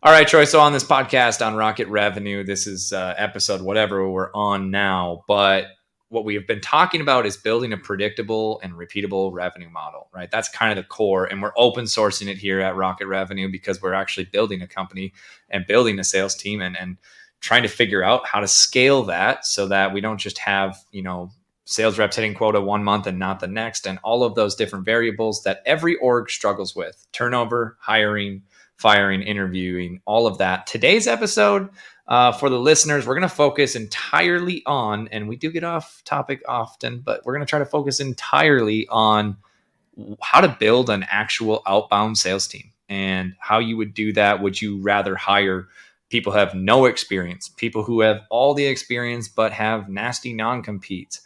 All right, Troy. So on this podcast on Rocket Revenue, this is episode whatever we're on now. But what we have been talking about is building a predictable and repeatable revenue model, right? That's kind of the core. And we're open sourcing it here at Rocket Revenue because we're actually building a company and building a sales team and trying to figure out how to scale that so that we don't just have, sales reps hitting quota 1 month and not the next, and all of those different variables that every org struggles with: turnover, hiring, firing, interviewing, all of that. Today's episode, for the listeners, we're going to focus entirely on, and we do get off topic often, but we're going to try to focus entirely on how to build an actual outbound sales team and how you would do that. Would you rather hire people who have no experience, people who have all the experience but have nasty non-competes?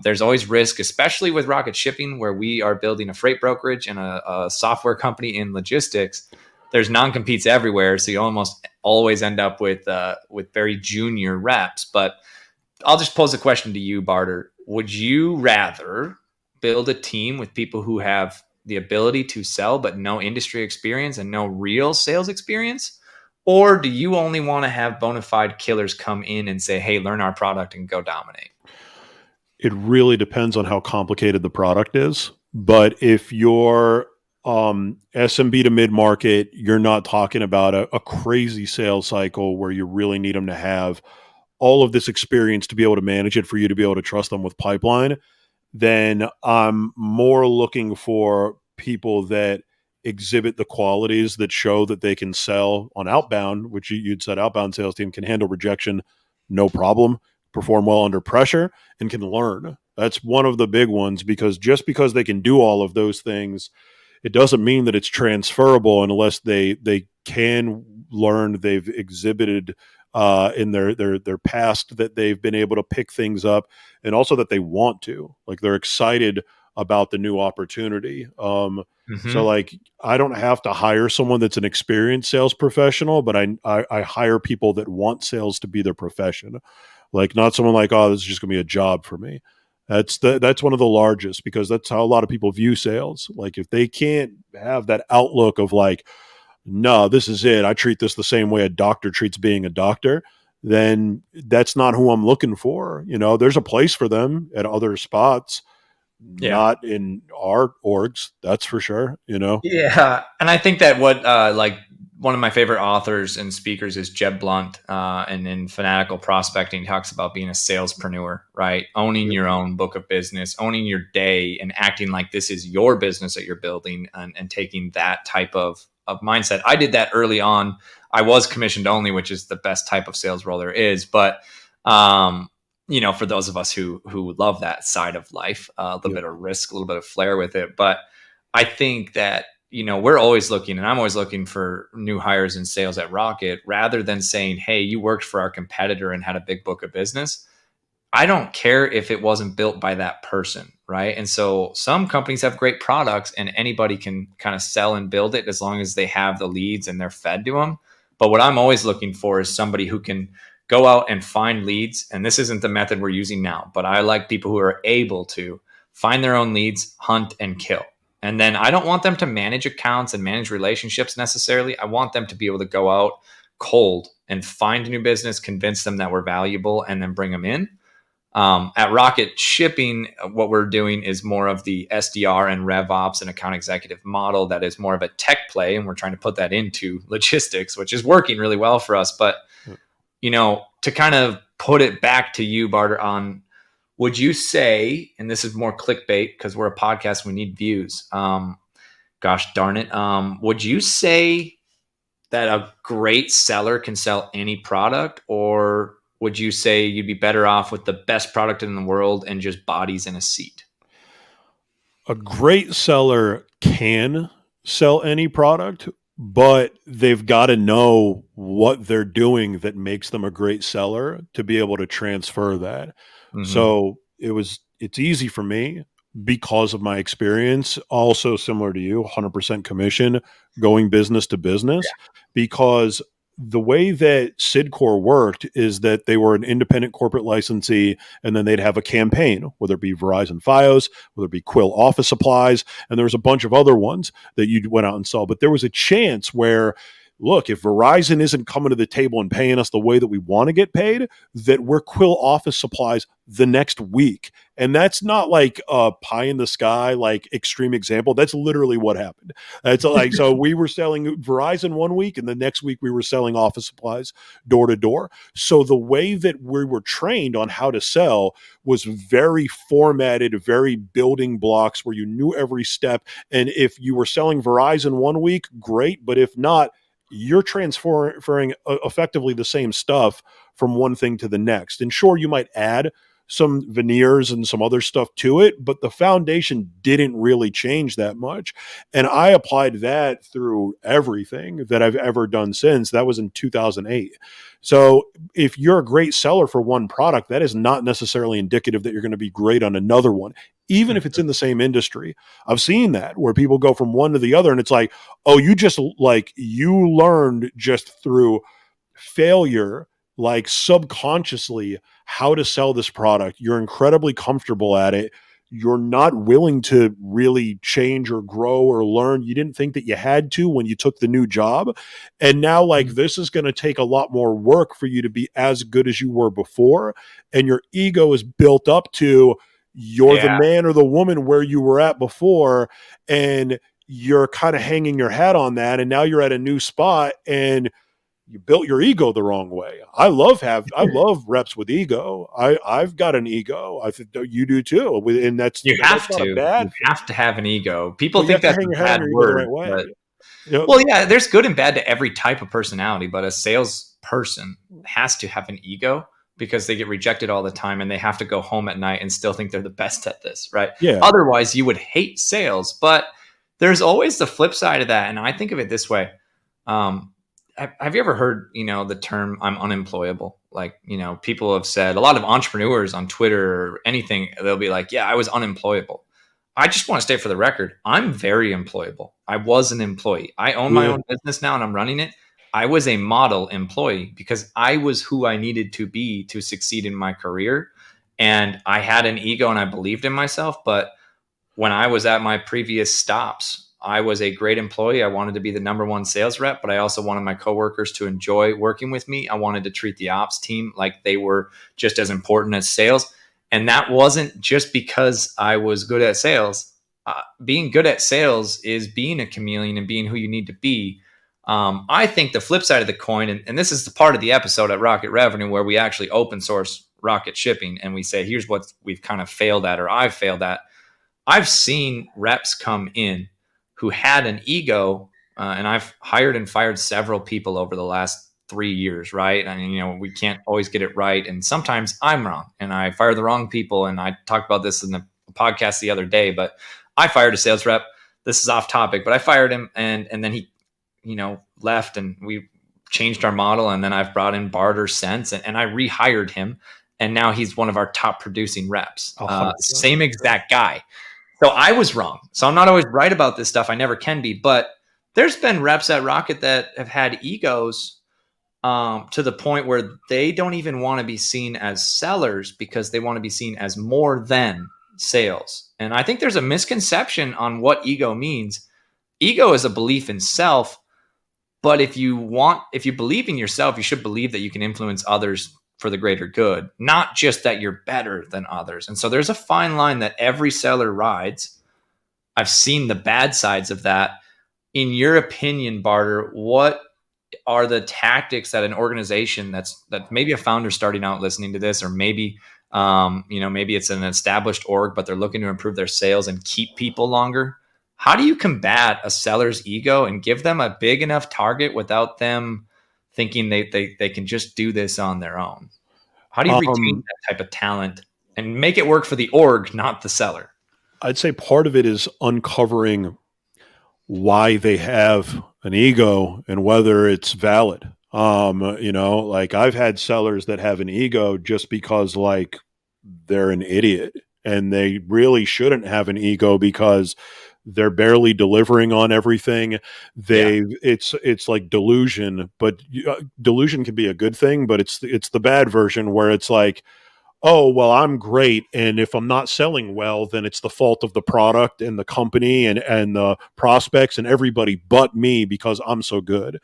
There's always risk, especially with Rocket Shipping, where we are building a freight brokerage and a software company in logistics. There's non-competes everywhere, so you almost always end up with very junior reps. But I'll just pose a question to you, Barter. Would you rather build a team with people who have the ability to sell but no industry experience and no real sales experience? Or do you only want to have bona fide killers come in and say, hey, learn our product and go dominate? It really depends on how complicated the product is. But if you're SMB to mid-market, you're not talking about a crazy sales cycle where you really need them to have all of this experience to be able to manage it for you to be able to trust them with pipeline. Then I'm more looking for people that exhibit the qualities that show that they can sell on outbound, which you'd said outbound sales team can handle rejection, no problem, perform well under pressure, and can learn. That's one of the big ones, because just because they can do all of those things, it doesn't mean that it's transferable unless they can learn, they've exhibited in their past that they've been able to pick things up, and also that they want to, like, they're excited about the new opportunity. So like, I don't have to hire someone that's an experienced sales professional, but I hire people that want sales to be their profession. Like, not someone like, oh, this is just gonna be a job for me. That's one of the largest, because that's how a lot of people view sales. Like, if they can't have that outlook of like, no, this is it, I treat this the same way a doctor treats being a doctor, then that's not who I'm looking for. There's a place for them at other spots, not in our orgs, that's for sure. Yeah, and I think that what one of my favorite authors and speakers is Jeb Blunt, and in Fanatical Prospecting, he talks about being a salespreneur, right? Owning your own book of business, owning your day, and acting like this is your business that you're building, and taking that type of mindset. I did that early on. I was commissioned only, which is the best type of sales role there is. But for those of us who love that side of life, a little bit of risk, a little bit of flair with it. But I think that, we're always looking, and I'm always looking for new hires in sales at Rocket, rather than saying, hey, you worked for our competitor and had a big book of business. I don't care if it wasn't built by that person, right? And so some companies have great products and anybody can kind of sell and build it as long as they have the leads and they're fed to them. But what I'm always looking for is somebody who can go out and find leads. And this isn't the method we're using now, but I like people who are able to find their own leads, hunt and kill. And then I don't want them to manage accounts and manage relationships necessarily. I want them to be able to go out cold and find a new business, convince them that we're valuable, and then bring them in. At Rocket Shipping, what we're doing is more of the SDR and RevOps and account executive model that is more of a tech play, and we're trying to put that into logistics, which is working really well for us. But, to kind of put it back to you, Barter, on, would you say, and this is more clickbait because we're a podcast, we need views. Gosh darn it. Would you say that a great seller can sell any product, or would you say you'd be better off with the best product in the world and just bodies in a seat? A great seller can sell any product, but they've got to know what they're doing that makes them a great seller to be able to transfer that. Mm-hmm. So it's easy for me because of my experience, also similar to you, 100% commission, going business to business, because the way that Sidcore worked is that they were an independent corporate licensee, and then they'd have a campaign, whether it be Verizon Fios, whether it be Quill Office Supplies, and there was a bunch of other ones that you went out and saw. But there was a chance where look, if Verizon isn't coming to the table and paying us the way that we want to get paid, that we're Quill Office Supplies the next week. And that's not like a pie in the sky, like extreme example. That's literally what happened. It's like, so we were selling Verizon one week, and the next week we were selling office supplies door to door. So the way that we were trained on how to sell was very formatted, very building blocks where you knew every step. And if you were selling Verizon one week, great. But if not, you're transferring effectively the same stuff from one thing to the next. And sure, you might add some veneers and some other stuff to it, but the foundation didn't really change that much. And I applied that through everything that I've ever done since. That was in 2008. So if you're a great seller for one product, that is not necessarily indicative that you're going to be great on another one, even if it's in the same industry. I've seen that where people go from one to the other and it's like, oh, you learned just through failure, like subconsciously, how to sell this product. You're incredibly comfortable at it. You're not willing to really change or grow or learn. You didn't think that you had to when you took the new job. And now, like, this is going to take a lot more work for you to be as good as you were before. And your ego is built up to you're the man or the woman where you were at before. And you're kind of hanging your hat on that. And now you're at a new spot and you built your ego the wrong way. I love reps with ego. I've got an ego. I think you do too. And that's you have to. You have to have an ego. People think that's a bad word. But, well, yeah, there's good and bad to every type of personality, but a salesperson has to have an ego because they get rejected all the time and they have to go home at night and still think they're the best at this, right? Yeah. Otherwise, you would hate sales. But there's always the flip side of that. And I think of it this way. Have you ever heard, the term I'm unemployable? Like, people have said, a lot of entrepreneurs on Twitter or anything, they'll be like, yeah, I was unemployable. I just want to state for the record, I'm very employable. I was an employee. I own my own business now and I'm running it. I was a model employee because I was who I needed to be to succeed in my career. And I had an ego and I believed in myself. But when I was at my previous stops, I was a great employee. I wanted to be the number one sales rep, but I also wanted my coworkers to enjoy working with me. I wanted to treat the ops team like they were just as important as sales. And that wasn't just because I was good at sales. Being good at sales is being a chameleon and being who you need to be. I think the flip side of the coin, and this is the part of the episode at Rocket Revenue where we actually open source Rocket Shipping and we say, here's what we've kind of failed at or I've failed at. I've seen reps come in who had an ego, and I've hired and fired several people over the last 3 years, right? I mean, we can't always get it right. And sometimes I'm wrong and I fire the wrong people. And I talked about this in the podcast the other day, but I fired a sales rep. This is off topic, but I fired him and then he, left and we changed our model. And then I've brought in Barter since and I rehired him. And now he's one of our top producing reps. Same exact guy. So I was wrong. So I'm not always right about this stuff. I never can be. But there's been reps at Rocket that have had egos to the point where they don't even want to be seen as sellers because they want to be seen as more than sales. And I think there's a misconception on what ego means. Ego is a belief in self. But if you believe in yourself, you should believe that you can influence others for the greater good, not just that you're better than others. And so there's a fine line that every seller rides. I've seen the bad sides of that. In your opinion, Barter, what are the tactics that an organization that maybe a founder starting out listening to this, or maybe, maybe it's an established org, but they're looking to improve their sales and keep people longer. How do you combat a seller's ego and give them a big enough target without them thinking they can just do this on their own? How do you retain that type of talent and make it work for the org, not the seller? I'd say part of it is uncovering why they have an ego and whether it's valid. Like I've had sellers that have an ego just because like they're an idiot and they really shouldn't have an ego because they're barely delivering on everything. It's like delusion, but delusion can be a good thing, but it's the bad version where it's like, oh, well, I'm great. And if I'm not selling well, then it's the fault of the product and the company and the prospects and everybody but me because I'm so good.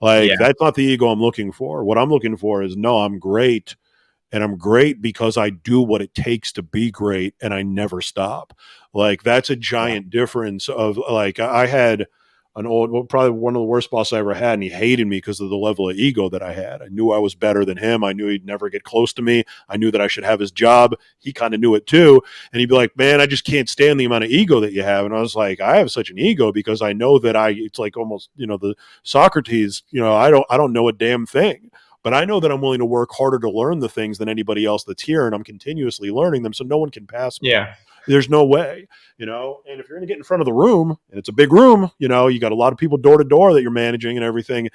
Like, Yeah. that's not the ego I'm looking for. What I'm looking for is, no, I'm great. And I'm great because I do what it takes to be great and I never stop. Like, that's a Yeah. giant difference of, like, I had an old, well, probably one of the worst bosses I ever had, and he hated me because of the level of ego that I had. I knew I was better than him. I knew he'd never get close to me. I knew that I should have his job. He kind of knew it too. And he'd be like, man, I just can't stand the amount of ego that you have. And I was like, I have such an ego because I know that it's like almost, the Socrates, I don't know a damn thing. But I know that I'm willing to work harder to learn the things than anybody else that's here, and I'm continuously learning them, so no one can pass me. Yeah. There's no way, And if you're going to get in front of the room, and it's a big room, you got a lot of people door to door that you're managing and everything.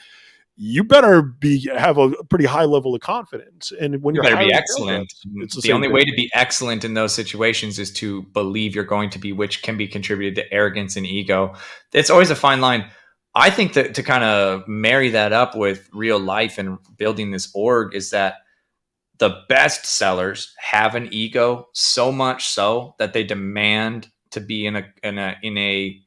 You better have a pretty high level of confidence. And when You you're better be hiring sales excellent. reps, it's the The same only thing. way to be excellent in those situations is to believe you're going to be, which can be contributed to arrogance and ego. It's always a fine line. I think that to kind of marry that up with real life and building this org is that the best sellers have an ego, so much so that they demand to be in an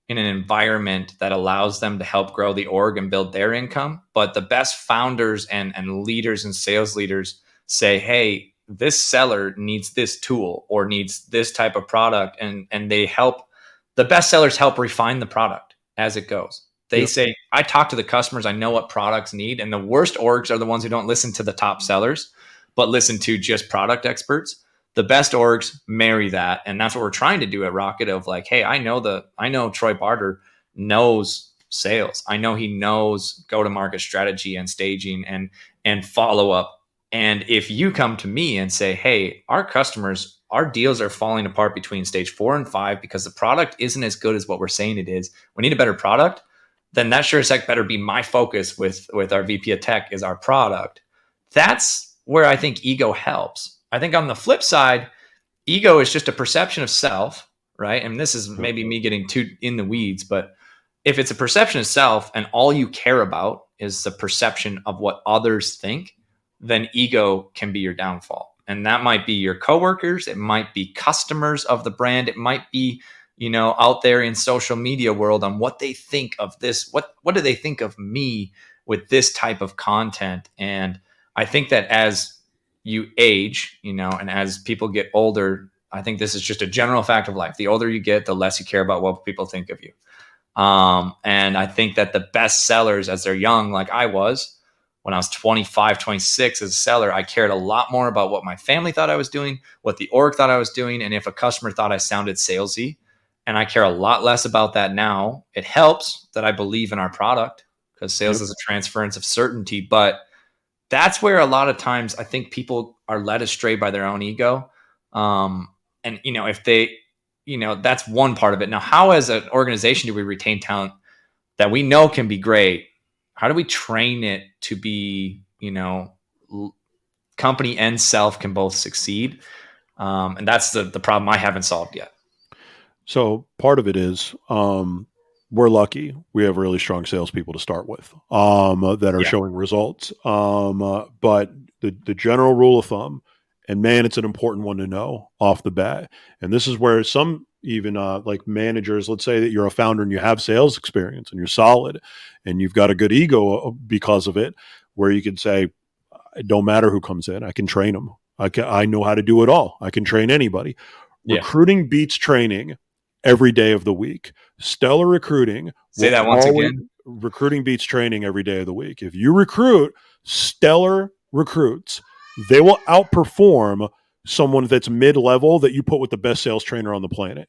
environment that allows them to help grow the org and build their income. But the best founders and leaders and sales leaders say, hey, this seller needs this tool or needs this type of product. And they help, the best sellers help refine the product as it goes. They Yep. say, I talk to the customers, I know what products need. And the worst orgs are the ones who don't listen to the top sellers, but listen to just product experts. The best orgs marry that, and that's what we're trying to do at Rocket. Of like, hey, I know Troy Barter knows sales. I know he knows go to market strategy and staging and follow up. And if you come to me and say, hey, our customers, our deals are falling apart between stage 4 and 5 because the product isn't as good as what we're saying it is. We need a better product. Then that sure as heck better be my focus with our VP of tech is our product. That's where I think ego helps. I think on the flip side, ego is just a perception of self, right? And this is Yep. maybe me getting too in the weeds, but if it's a perception of self and all you care about is the perception of what others think, then ego can be your downfall. And that might be your coworkers, it might be customers of the brand, it might be, out there in social media world on what they think of this, what do they think of me with this type of content. And I think that as you age, and as people get older, I think this is just a general fact of life. The older you get, the less you care about what people think of you. And I think that the best sellers as they're young, like I was when I was 25, 26 as a seller, I cared a lot more about what my family thought I was doing, what the org thought I was doing, and if a customer thought I sounded salesy. And I care a lot less about that now. It helps that I believe in our product because sales Yep. is a transference of certainty, but that's where a lot of times I think people are led astray by their own ego. And if they, that's one part of it. Now, how as an organization do we retain talent that we know can be great? How do we train it to be, company and self can both succeed? And that's the problem I haven't solved yet. So part of it is we're lucky. We have really strong salespeople to start with that are Yeah. showing results. But the general rule of thumb, and man, it's an important one to know off the bat. And this is where some even like managers, let's say that you're a founder and you have sales experience and you're solid and you've got a good ego because of it, where you can say, it don't matter who comes in, I can train them. I know how to do it all. I can train anybody. Yeah. Recruiting beats training every day of the week. Stellar recruiting. Say that once again. Recruiting beats training every day of the week. If you recruit stellar recruits, they will outperform someone that's mid-level that you put with the best sales trainer on the planet,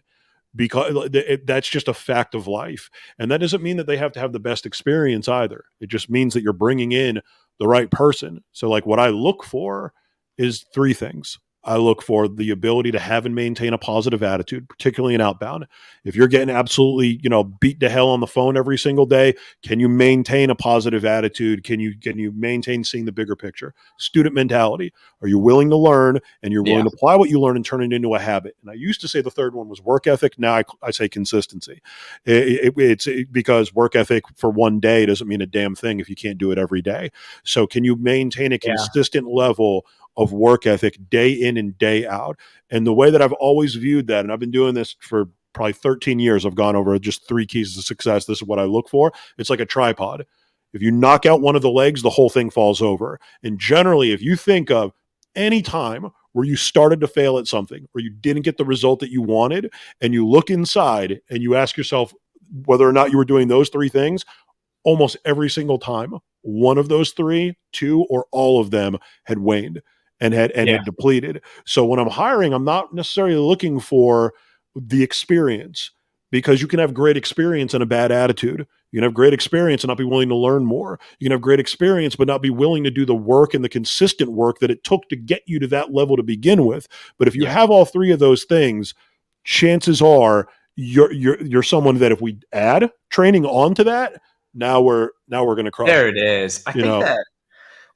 because that's just a fact of life. And that doesn't mean that they have to have the best experience either. It just means that you're bringing in the right person. So like what I look for is three things. I look for the ability to have and maintain a positive attitude, particularly in outbound. If you're getting absolutely, beat to hell on the phone every single day, can you maintain a positive attitude? Can you maintain seeing the bigger picture? Student mentality. Are you willing to learn and you're willing to apply what you learn and turn it into a habit? And I used to say the third one was work ethic. Now I say consistency. It's because work ethic for one day doesn't mean a damn thing if you can't do it every day. So can you maintain a consistent level of work ethic day in and day out? And the way that I've always viewed that, and I've been doing this for probably 13 years, I've gone over just 3 keys to success. This is what I look for. It's like a tripod. If you knock out one of the legs, the whole thing falls over. And generally, if you think of any time where you started to fail at something or you didn't get the result that you wanted, and you look inside and you ask yourself whether or not you were doing those three things, almost every single time, one of those three, two, or all of them had waned and Yeah. had depleted. So when I'm hiring, I'm not necessarily looking for the experience, because you can have great experience and a bad attitude. You can have great experience and not be willing to learn more. You can have great experience but not be willing to do the work and the consistent work that it took to get you to that level to begin with. But if you Yeah. have all three of those things, chances are you're someone that if we add training onto that, now we're going to crush There it. it is. I You think know, that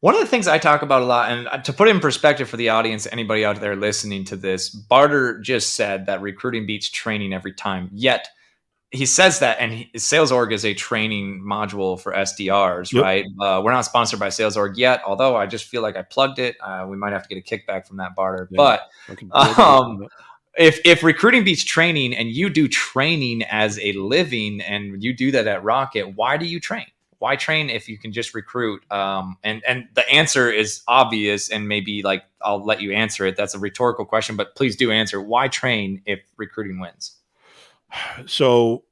one of the things I talk about a lot, and to put it in perspective for the audience, anybody out there listening to this, Barter just said that recruiting beats training every time. Yet he says that, and Sales Org is a training module for SDRs, yep. right? We're not sponsored by Sales Org yet, although I just feel like I plugged it. We might have to get a kickback from that, Barter. Yeah, But I can feel the push on um, that. if recruiting beats training and you do training as a living and you do that at Rocket, why do you train? Why train if you can just recruit? And the answer is obvious, and maybe like I'll let you answer it. That's a rhetorical question, but please do answer. Why train if recruiting wins? So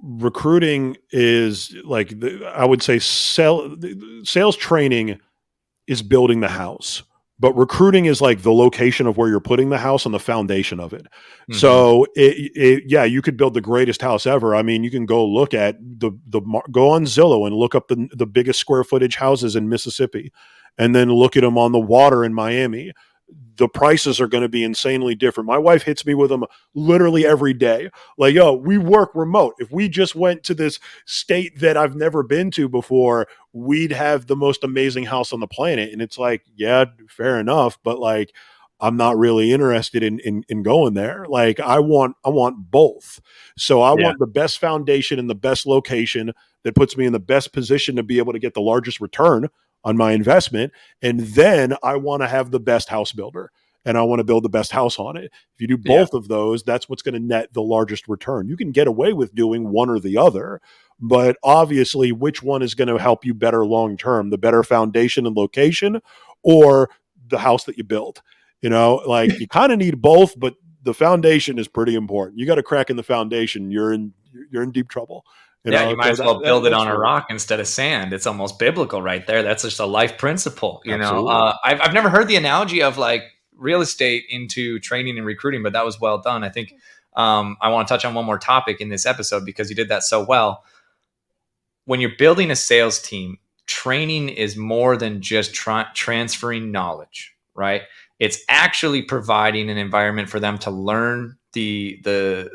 recruiting is like I would say sales training is building the house, but recruiting is like the location of where you're putting the house and the foundation of it. Mm-hmm. So yeah, you could build the greatest house ever. I mean, you can go look at go on Zillow and look up the biggest square footage houses in Mississippi, and then look at them on the water in Miami. The prices are going to be insanely different. My wife hits me with them literally every day. Like, yo, we work remote. If we just went to this state that I've never been to before, we'd have the most amazing house on the planet. And it's like, yeah, fair enough. But like, I'm not really interested in going there. Like I want both. So I Yeah. want the best foundation and the best location that puts me in the best position to be able to get the largest return on my investment. And then I want to have the best house builder and I want to build the best house on it. If you do Yeah. both of those, that's what's going to net the largest return. You can get away with doing one or the other, but obviously, which one is going to help you better long term? The better foundation and location, or the house that you build? You know, like you kind of need both, but the foundation is pretty important. You got to crack in the foundation, you're in deep trouble. You Yeah, you know, might so as well build it that's on a for me. rock instead of sand. It's almost biblical right there. That's just a life principle, you know. Absolutely. I've never heard the analogy of like real estate into training and recruiting, but that was well done. I think I want to touch on one more topic in this episode because you did that so well. When you're building a sales team, training is more than just transferring knowledge, right? It's actually providing an environment for them to learn the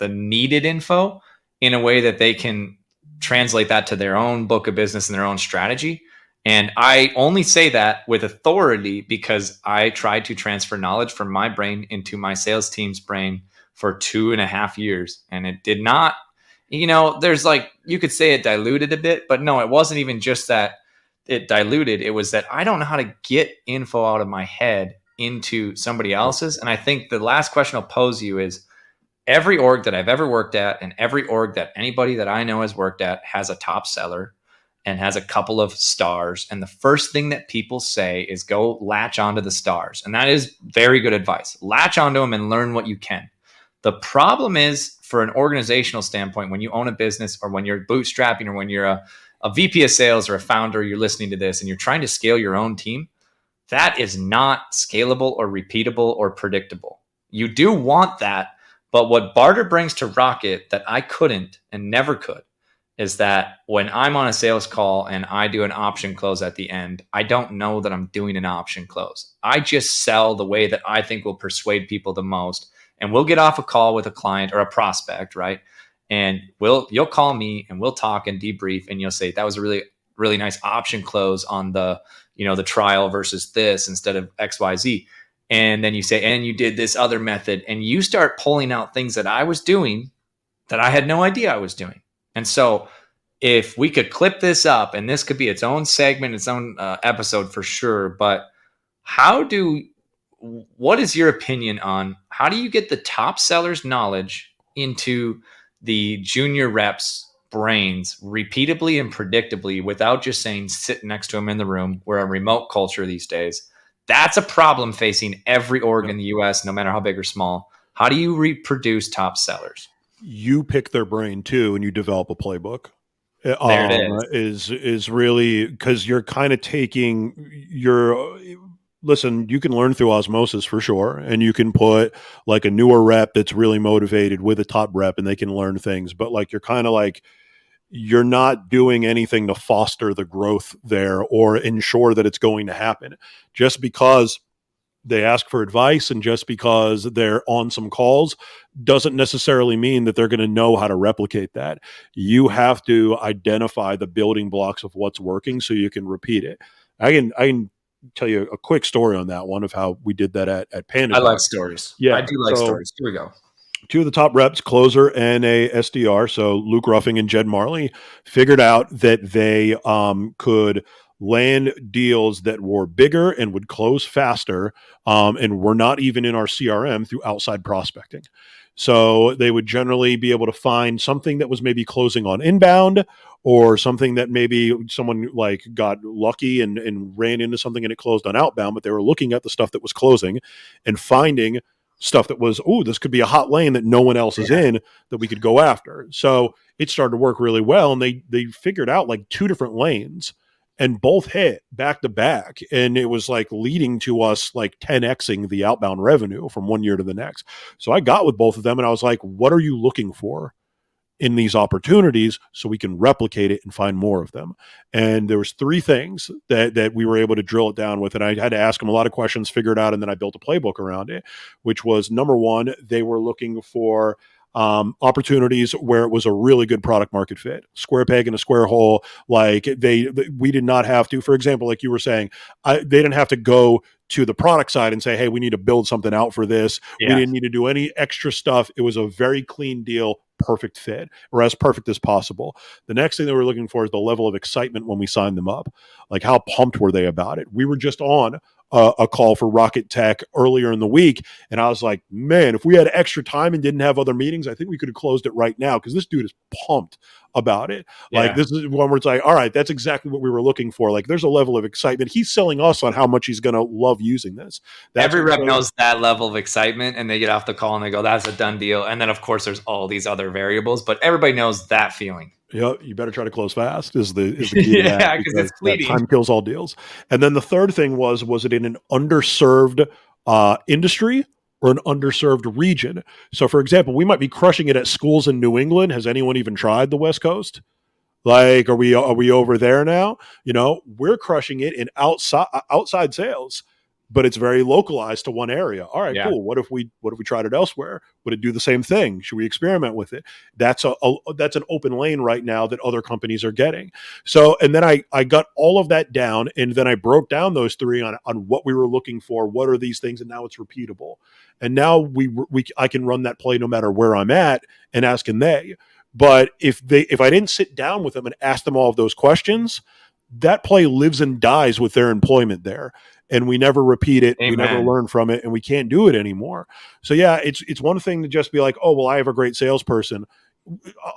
needed info in a way that they can translate that to their own book of business and their own strategy. And I only say that with authority because I tried to transfer knowledge from my brain into my sales team's brain for 2.5 years. And it did not, there's like, you could say it diluted a bit, but no, it wasn't even just that it diluted. It was that I don't know how to get info out of my head into somebody else's. And I think the last question I'll pose you is, every org that I've ever worked at and every org that anybody that I know has worked at has a top seller and has a couple of stars. And the first thing that people say is go latch onto the stars. And that is very good advice. Latch onto them and learn what you can. The problem is, for an organizational standpoint, when you own a business or when you're bootstrapping or when you're a VP of sales or a founder, you're listening to this and you're trying to scale your own team, that is not scalable or repeatable or predictable. You do want that, but what Barter brings to Rocket that I couldn't and never could is that when I'm on a sales call and I do an option close at the end, I don't know that I'm doing an option close. I just sell the way that I think will persuade people the most. And we'll get off a call with a client or a prospect, right? And you'll call me and we'll talk and debrief, and you'll say that was a really, really nice option close on the trial versus this instead of XYZ. And then you say, and you did this other method, and you start pulling out things that I was doing that I had no idea I was doing. And so if we could clip this up, and this could be its own segment, its own episode for sure, but what is your opinion on how do you get the top sellers knowledge into the junior reps brains repeatedly and predictably without just saying sit next to them in the room. We're a remote culture these days. That's a problem facing every org in the US, no matter how big or small. How do you reproduce top sellers? You pick their brain too, and you develop a playbook. There it is. Is really because you're kind of taking your listen. You can learn through osmosis for sure, and you can put like a newer rep that's really motivated with a top rep, and they can learn things. But like you're kind of like you're not doing anything to foster the growth there or ensure that it's going to happen just because they ask for advice and just because they're on some calls doesn't necessarily mean that they're going to know how to replicate that. You have to identify the building blocks of what's working so you can repeat it. I can tell you a quick story on that one of how we did that at Panda I Doc. like stories. I Yeah. do like stories. Here we go. Two of the top reps, closer and a SDR, so Luke Ruffing and Jed Marley, figured out that they could land deals that were bigger and would close faster and were not even in our CRM through outside prospecting. So they would generally be able to find something that was maybe closing on inbound or something that maybe someone like got lucky and ran into something and it closed on outbound, but they were looking at the stuff that was closing and finding stuff that was, oh, this could be a hot lane that no one else is in that we could go after. So it started to work really well. And they figured out like two different lanes and both hit back to back. And it was like leading to us like 10xing the outbound revenue from one year to the next. So I got with both of them and I was like, what are you looking for in these opportunities so we can replicate it and find more of them? And there was three things that we were able to drill it down with. And I had to ask them a lot of questions, figure it out, and then I built a playbook around it, which was number one, they were looking for opportunities where it was a really good product market fit, square peg in a square hole. Like we did not have to, for example, like you were saying, they didn't have to go to the product side and say, hey, we need to build something out for this. We didn't need to do any extra stuff. It was a very clean deal, perfect fit, or as perfect as possible. The next thing that we're looking for is the level of excitement when we signed them up. Like how pumped were they about it? We were just on a call for Rocket Tech earlier in the week. And I was like, man, if we had extra time and didn't have other meetings, I think we could have closed it right now because this dude is pumped about it. Like this is one where it's like, all right, that's exactly what we were looking for. Like there's a level of excitement. He's selling us on how much he's going to love using this. Every rep knows that level of excitement and they get off the call and they go, that's a done deal. And then of course there's all these other variables, but everybody knows that feeling. Yeah, you better try to close fast is the key to that because it's fleeting. Time kills all deals. And then the third thing was it in an underserved industry or an underserved region? So for example, we might be crushing it at schools in New England. Has anyone even tried the West Coast? Like, are we over there now? You know, we're crushing it in outside sales, but it's very localized to one area. All right, cool. What if we tried it elsewhere? Would it do the same thing? Should we experiment with it? That's that's an open lane right now that other companies are getting. So, and then I got all of that down, and then I broke down those three on what we were looking for. What are these things? And now it's repeatable. And now I can run that play no matter where I'm at and ask can they. But if I didn't sit down with them and ask them all of those questions, that play lives and dies with their employment there. And we never repeat it. Amen. We never learn from it, and we can't do it anymore. So yeah, it's one thing to just be like, oh, well, I have a great salesperson.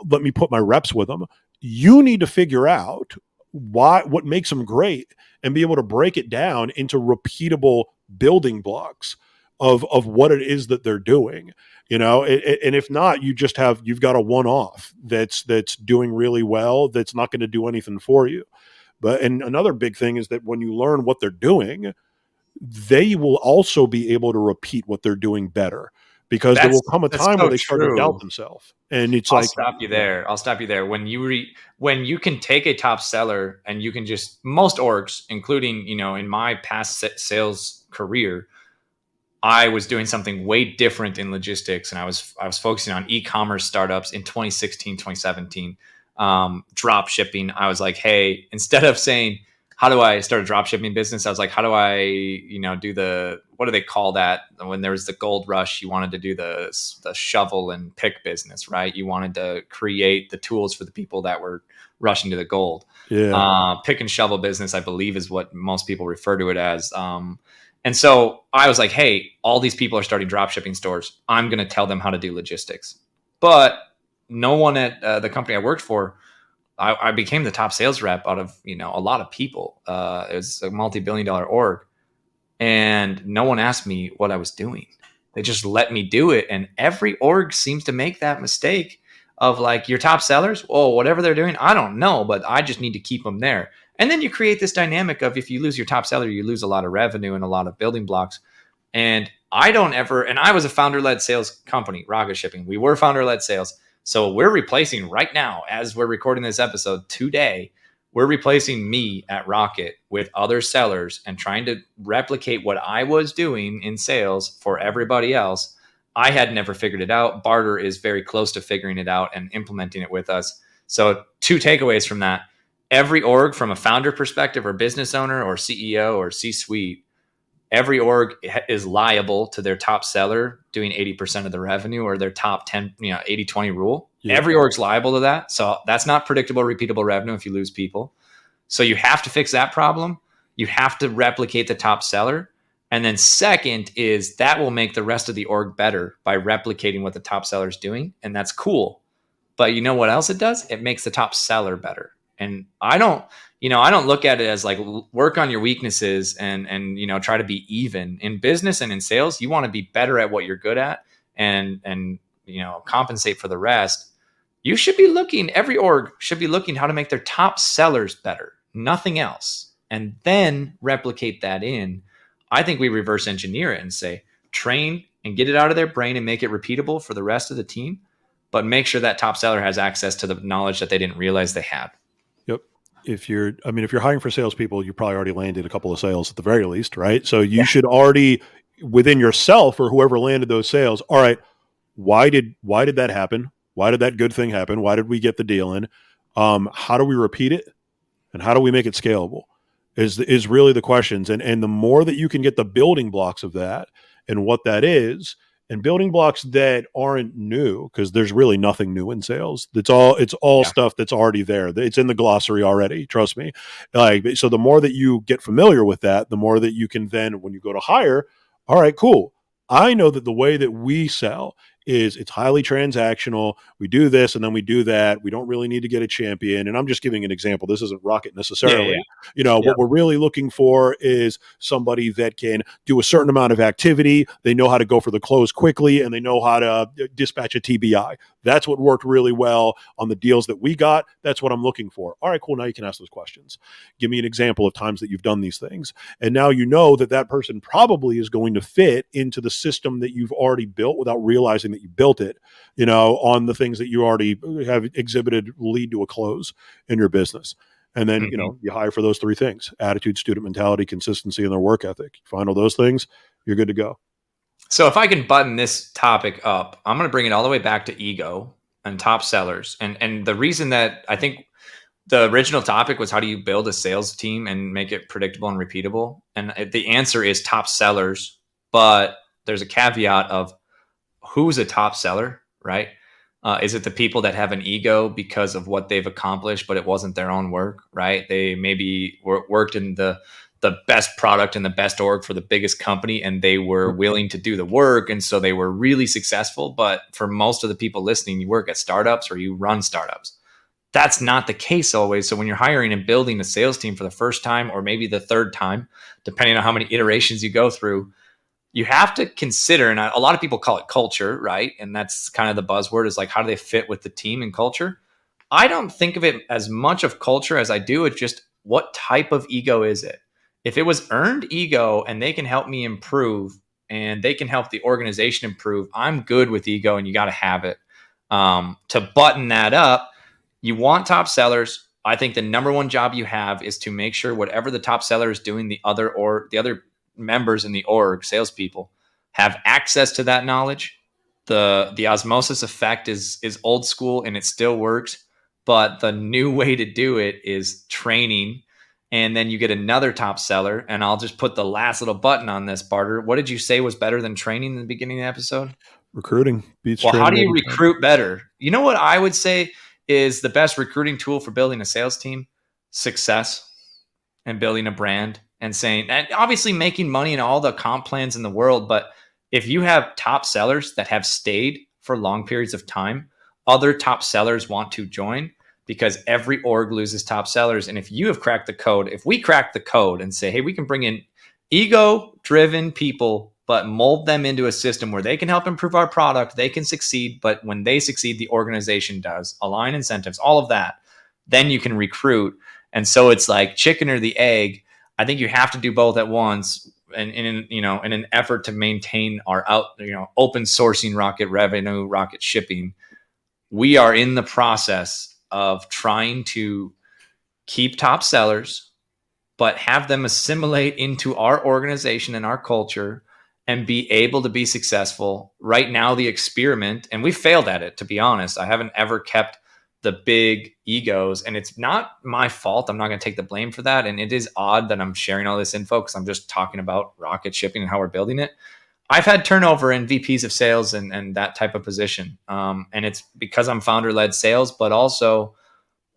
Let me put my reps with them. You need to figure out what makes them great and be able to break it down into repeatable building blocks of what it is that they're doing. You know, and if not, you've got a one-off that's doing really well. That's not going to do anything for you. And another big thing is that when you learn what they're doing, they will also be able to repeat what they're doing better because there will come a time where they start to doubt themselves. And it's I'll stop you there. When you can take a top seller and you can most orgs, including, in my past sales career, I was doing something way different in logistics, and I was focusing on e-commerce startups in 2016, 2017. Drop shipping. I was like, hey, instead of saying, how do I start a drop shipping business? I was like, how do I, do what do they call that? When there was the gold rush, you wanted to do the shovel and pick business, right? You wanted to create the tools for the people that were rushing to the gold. Yeah. Pick and shovel business, I believe, is what most people refer to it as. And so I was like, hey, all these people are starting drop shipping stores. I'm going to tell them how to do logistics. But no one at the company I worked for, I became the top sales rep out of, a lot of people. It was a multi-billion-dollar org, and no one asked me what I was doing. They just let me do it. And every org seems to make that mistake of like, your top sellers, oh, whatever they're doing, I don't know, but I just need to keep them there. And then you create this dynamic of, if you lose your top seller, you lose a lot of revenue and a lot of building blocks. And I was a founder-led sales company, Rocket Shipping. We were founder-led sales. So we're replacing right now, as we're recording this episode today, we're replacing me at Rocket with other sellers and trying to replicate what I was doing in sales for everybody else. I had never figured it out. Barter is very close to figuring it out and implementing it with us. So 2 takeaways from that. Every org, from a founder perspective or business owner or CEO or C-suite, every org is liable to their top seller doing 80% of the revenue, or their top 10, 80-20 rule. Yep. Every org's liable to that. So that's not predictable, repeatable revenue if you lose people. So you have to fix that problem. You have to replicate the top seller. And then second is that will make the rest of the org better by replicating what the top seller is doing. And that's cool. But you know what else it does? It makes the top seller better. And I don't look at it as like, work on your weaknesses and try to be even. In business and in sales, you want to be better at what you're good at and compensate for the rest. You should be looking, every org should be looking how to make their top sellers better, nothing else. And then replicate that in. I think we reverse engineer it and say, train and get it out of their brain and make it repeatable for the rest of the team, but make sure that top seller has access to the knowledge that they didn't realize they had. Yep. If you're hiring for salespeople, you probably already landed a couple of sales at the very least, right? So you should already, within yourself or whoever landed those sales, all right, why did that happen? Why did that good thing happen? Why did we get the deal in? How do we repeat it? And how do we make it scalable? Is really the questions. And the more that you can get the building blocks of that and what that is, and building blocks that aren't new, because there's really nothing new in sales. It's all stuff that's already there. It's in the glossary already. Trust me. So the more that you get familiar with that, the more that you can then, when you go to hire, all right, cool. I know that the way that we sell is it's highly transactional. We do this and then we do that. We don't really need to get a champion. And I'm just giving an example. This isn't Rocket necessarily. What we're really looking for is somebody that can do a certain amount of activity. They know how to go for the close quickly, and they know how to dispatch a TBI. That's what worked really well on the deals that we got. That's what I'm looking for. All right, cool. Now you can ask those questions. Give me an example of times that you've done these things. And now you know that person probably is going to fit into the system that you've already built without realizing that you built it, on the things that you already have exhibited lead to a close in your business. And then, you hire for those 3 things: attitude, student mentality, consistency, and their work ethic. You find all those things, you're good to go. So if I can button this topic up, I'm going to bring it all the way back to ego and top sellers. And the reason that I think the original topic was, how do you build a sales team and make it predictable and repeatable? And the answer is top sellers, but there's a caveat of who's a top seller, right? Is it the people that have an ego because of what they've accomplished, but it wasn't their own work, right? They maybe worked in the best product and the best org for the biggest company, and they were willing to do the work. And so they were really successful. But for most of the people listening, you work at startups or you run startups. That's not the case always. So when you're hiring and building a sales team for the first time, or maybe the third time, depending on how many iterations you go through, you have to consider, and a lot of people call it culture, right? And that's kind of the buzzword, is like, how do they fit with the team and culture? I don't think of it as much of culture as I do. It's just, what type of ego is it? If it was earned ego and they can help me improve and they can help the organization improve, I'm good with ego, and you got to have it. To button that up, you want top sellers. I think the number one job you have is to make sure whatever the top seller is doing, the other members in the org, salespeople, have access to that knowledge. The osmosis effect is old school and it still works, but the new way to do it is training. And then you get another top seller, and I'll just put the last little button on this, Barter. What did you say was better than training in the beginning of the episode? Recruiting beats training. Well, how do you recruit time. better? You know what I would say is the best recruiting tool for building a sales team? Success and building a brand. And saying, and obviously making money in all the comp plans in the world. But if you have top sellers that have stayed for long periods of time, other top sellers want to join, because every org loses top sellers. And if you have cracked the code, if we crack the code and say, hey, we can bring in ego driven people, but mold them into a system where they can help improve our product, they can succeed. But when they succeed, the organization does, align incentives, all of that, then you can recruit. And so it's like chicken or the egg. I think you have to do both at once. And in an effort to maintain our open sourcing rocket revenue, rocket shipping, we are in the process of trying to keep top sellers, but have them assimilate into our organization and our culture and be able to be successful. Right now, the experiment, and we failed at it, to be honest. I haven't ever kept the big egos, and it's not my fault. I'm not going to take the blame for that. And it is odd that I'm sharing all this info because I'm just talking about rocket shipping and how we're building it. I've had turnover in VPs of sales and that type of position. And it's because I'm founder-led sales, but also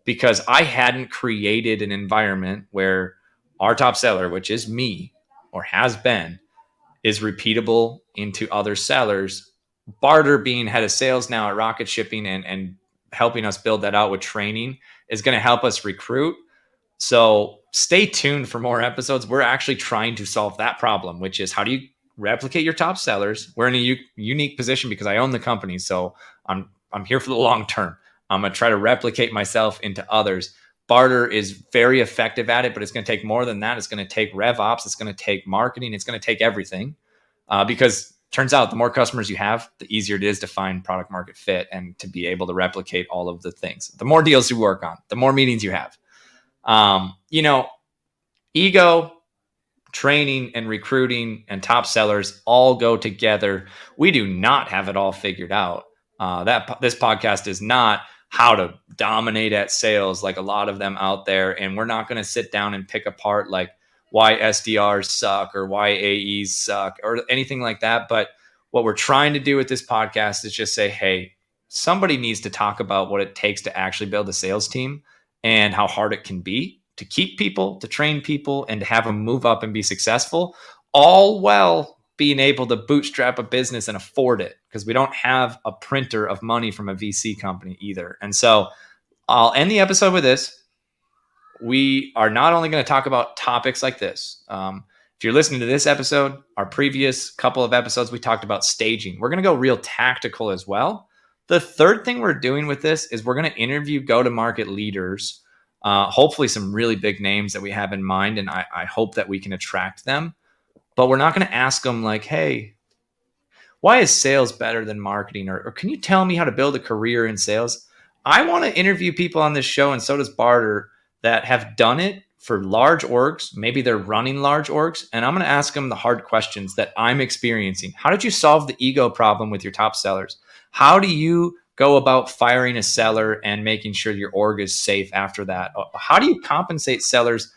because I hadn't created an environment where our top seller, which is me or has been, is repeatable into other sellers. Barter, being head of sales now at Rocket Shipping and helping us build that out with training, is going to help us recruit. So stay tuned for more episodes. We're actually trying to solve that problem, which is, how do you replicate your top sellers? We're in a unique position because I own the company. So I'm here for the long term. I'm going to try to replicate myself into others. Barter is very effective at it, but it's going to take more than that. It's going to take rev ops. It's going to take marketing. It's going to take everything, because turns out the more customers you have, the easier it is to find product market fit and to be able to replicate all of the things. The more deals you work on, the more meetings you have. Ego, training, and recruiting and top sellers all go together. We do not have it all figured out. This podcast is not how to dominate at sales like a lot of them out there. And we're not going to sit down and pick apart like why SDRs suck or why AEs suck or anything like that. But what we're trying to do with this podcast is just say, hey, somebody needs to talk about what it takes to actually build a sales team and how hard it can be to keep people, to train people, and to have them move up and be successful, all while being able to bootstrap a business and afford it, because we don't have a printer of money from a VC company either. And so I'll end the episode with this. We are not only going to talk about topics like this. If you're listening to this episode, our previous couple of episodes, we talked about staging. We're going to go real tactical as well. The third thing we're doing with this is we're going to interview go-to-market leaders, hopefully some really big names that we have in mind, and I hope that we can attract them. But we're not going to ask them like, hey, why is sales better than marketing? Or can you tell me how to build a career in sales? I want to interview people on this show, and so does Barter, that have done it for large orgs. Maybe they're running large orgs. And I'm going to ask them the hard questions that I'm experiencing. How did you solve the ego problem with your top sellers? How do you go about firing a seller and making sure your org is safe after that? How do you compensate sellers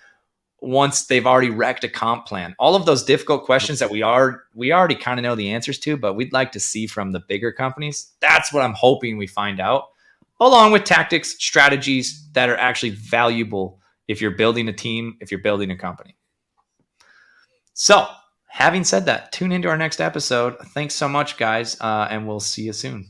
once they've already wrecked a comp plan? All of those difficult questions that we already kind of know the answers to, but we'd like to see from the bigger companies. That's what I'm hoping we find out, along with tactics, strategies that are actually valuable if you're building a team, if you're building a company. So having said that, tune into our next episode. Thanks so much, guys, and we'll see you soon.